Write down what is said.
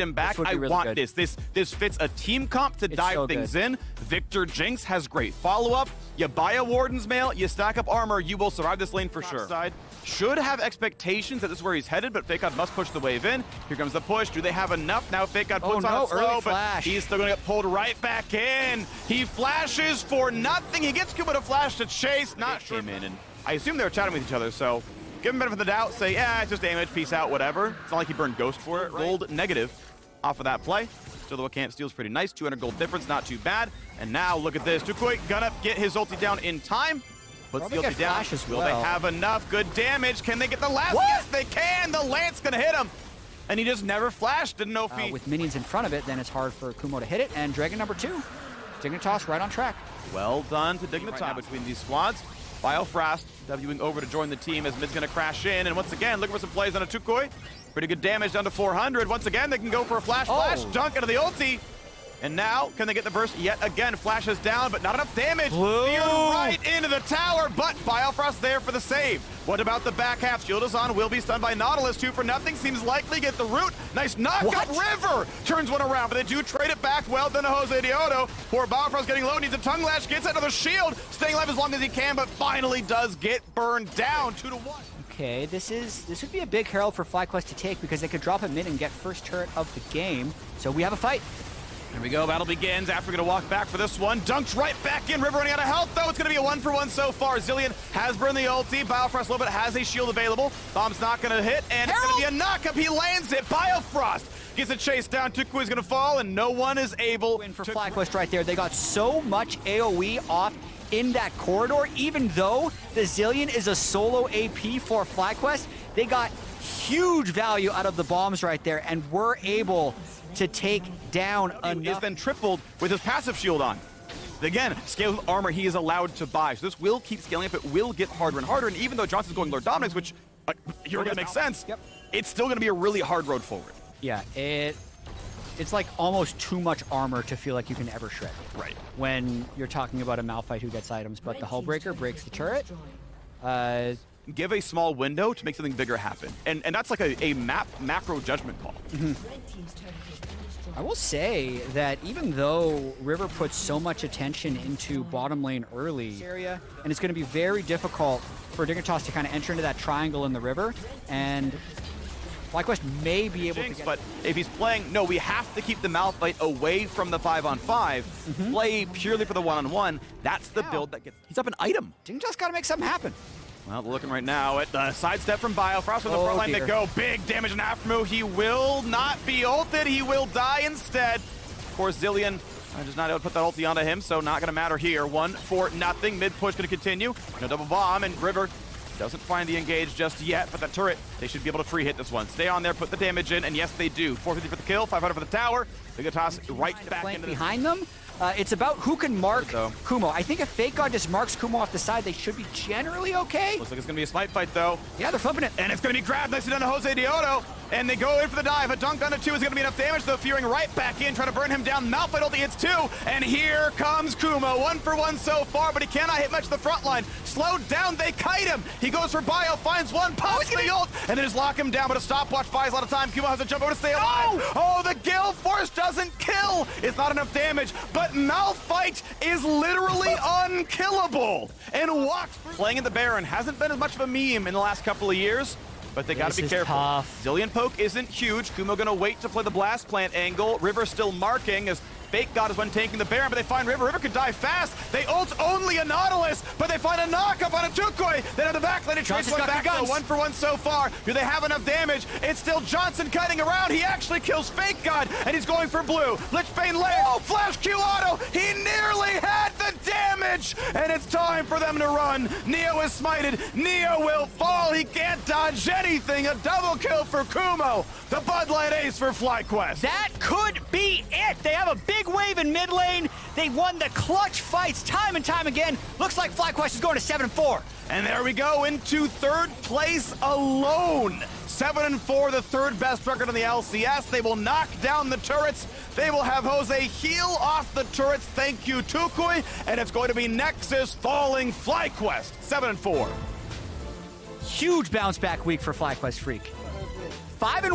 him back. I really want good. this fits a team comp to dive so things in. Victor Jinx has great follow-up. You buy a Warden's Mail, you stack up armor, you will survive this lane for sure. Side should have expectations that this is where he's headed, but FakeGod must push the wave in. Here comes the push. Do they have enough? Now FakeGod puts on a slow, but he's still going to get pulled right back in. He flashes for nothing. He gets Kumo to flash to chase. Not sure. Came in, and I assume they were chatting with each other, so give him benefit of the doubt. Say, yeah, it's just damage. Peace out, whatever. It's not like he burned Ghost for it. Right? Gold negative off of that play. Still, the can't steal's pretty nice. 200 gold difference, not too bad. And now look at this. Tukui gonna get his ulti down in time. Puts the ulti down. Will they have enough good damage? Can they get the last? What? Yes, they can. The lance gonna hit him. And he just never flashed. Didn't know if he... with minions in front of it, then it's hard for Kumo to hit it. And Dragon number 2. Dignitas right on track. Well done to Dignitas right between these squads. Biofrost Wing over to join the team as mid's gonna crash in. And once again, looking for some plays on a Tukui. Pretty good damage down to 400. Once again, they can go for a flash dunk into the ulti. And now, can they get the burst yet again? Flashes down, but not enough damage. Right into the tower, but Biofrost there for the save. What about the back half? Shield is on, will be stunned by Nautilus. 2 for nothing, seems likely. Get the root. Nice knock-up. River turns one around, but they do trade it back. Well done to Jose Diodo. Poor Biofrost getting low, needs a tongue lash, gets another shield. Staying alive as long as he can, but finally does get burned down. 2 to 1. Okay, this would be a big herald for FlyQuest to take because they could drop a mid and get first turret of the game. So we have a fight. Here we go, battle begins. After gonna walk back for this one. Dunked right back in. River running out of health, though. It's gonna be a 1-for-1 so far. Zillion has burned the ulti. Biofrost a little bit has a shield available. Bomb's not gonna hit, and it's gonna be a knock-up. He lands it. Biofrost gets a chase down. Tukui's gonna fall, and no one is able win for FlyQuest right there. They got so much AoE off in that corridor, even though the Zillion is a solo AP for FlyQuest. They got huge value out of the bombs right there, and were able to take down enough. Is then tripled with his passive shield on. Again, scale with armor he is allowed to buy. So this will keep scaling up. It will get harder and harder. And even though Johnson's going Lord Dominic's, which you're gonna make sense, it's still gonna be a really hard road forward. Yeah, it's like almost too much armor to feel like you can ever shred. Right. When you're talking about a Malphite who gets items, but the Hullbreaker breaks the turret. Give a small window to make something bigger happen. And that's like a macro judgment call. I will say that even though River puts so much attention into bottom lane early area, and it's going to be very difficult for Dignitas to kind of enter into that triangle in the river, and FlyQuest may be able to get... But if he's playing... No, we have to keep the Malphite away from the 5-on-5. Play purely for the 1-on-1. That's the build that gets... He's up an item. Dignitas got to make something happen. Well, looking right now at the sidestep from Biofrost on the front line. They go big damage and aftermove. He will not be ulted. He will die instead. Of course, Zillion does not able to put that ulti onto him, so not going to matter here. 1-for-0. Mid push going to continue. No double bomb, and River doesn't find the engage just yet, but that turret, they should be able to free hit this one. Stay on there, put the damage in, and yes, they do. 450 for the kill, 500 for the tower. Dignitas right back into behind them. It's about who can mark Kumo. I think if FakeGod just marks Kumo off the side, they should be generally okay. Looks like it's going to be a smite fight, though. Yeah, they're flipping it. And it's going to be grabbed nicely down to Jose Diodo. And they go in for the dive. A dunk onto 2 is going to be enough damage, though. Fearing right back in, trying to burn him down. Malphite ulti hits 2. And here comes Kumo. 1-for-1 so far, but he cannot hit much of the front line. Slowed down, they kite him. He goes for bio, finds one, pops the ult, and then just lock him down. But a stopwatch buys a lot of time. Kumo has to jump over to stay alive. Oh, the Gale Force doesn't kill. It's not enough damage, but Malphite is literally unkillable. And walks playing in the Baron hasn't been as much of a meme in the last couple of years. But they gotta be careful. Zillion poke isn't huge. Kumo gonna wait to play the blast plant angle. River still marking as FakeGod is one tanking the Baron, but they find River. River could die fast. They ult only a Nautilus, but they find a knock-up on a Tukui. Then on the back lane, it trades one back. 1-for-1 so far. Do they have enough damage? It's still Johnson cutting around. He actually kills FakeGod, and he's going for blue. Lichbane layer. Oh, flash Q auto. He nearly had the damage, and it's time for them to run. Neo is smited. Neo will fall. He can't dodge anything. A double kill for Kumo. The Bud Light ace for FlyQuest. That could be it. They have a big wave in mid lane. They won the clutch fights time and time again. Looks like FlyQuest is going to 7-4. And there we go into 3rd place alone. 7-4, the 3rd best record in the LCS. They will knock down the turrets. They will have Jose heal off the turrets. Thank you, Tukui. And it's going to be Nexus falling FlyQuest. 7-4. Huge bounce back week for FlyQuest Freak. 5-1.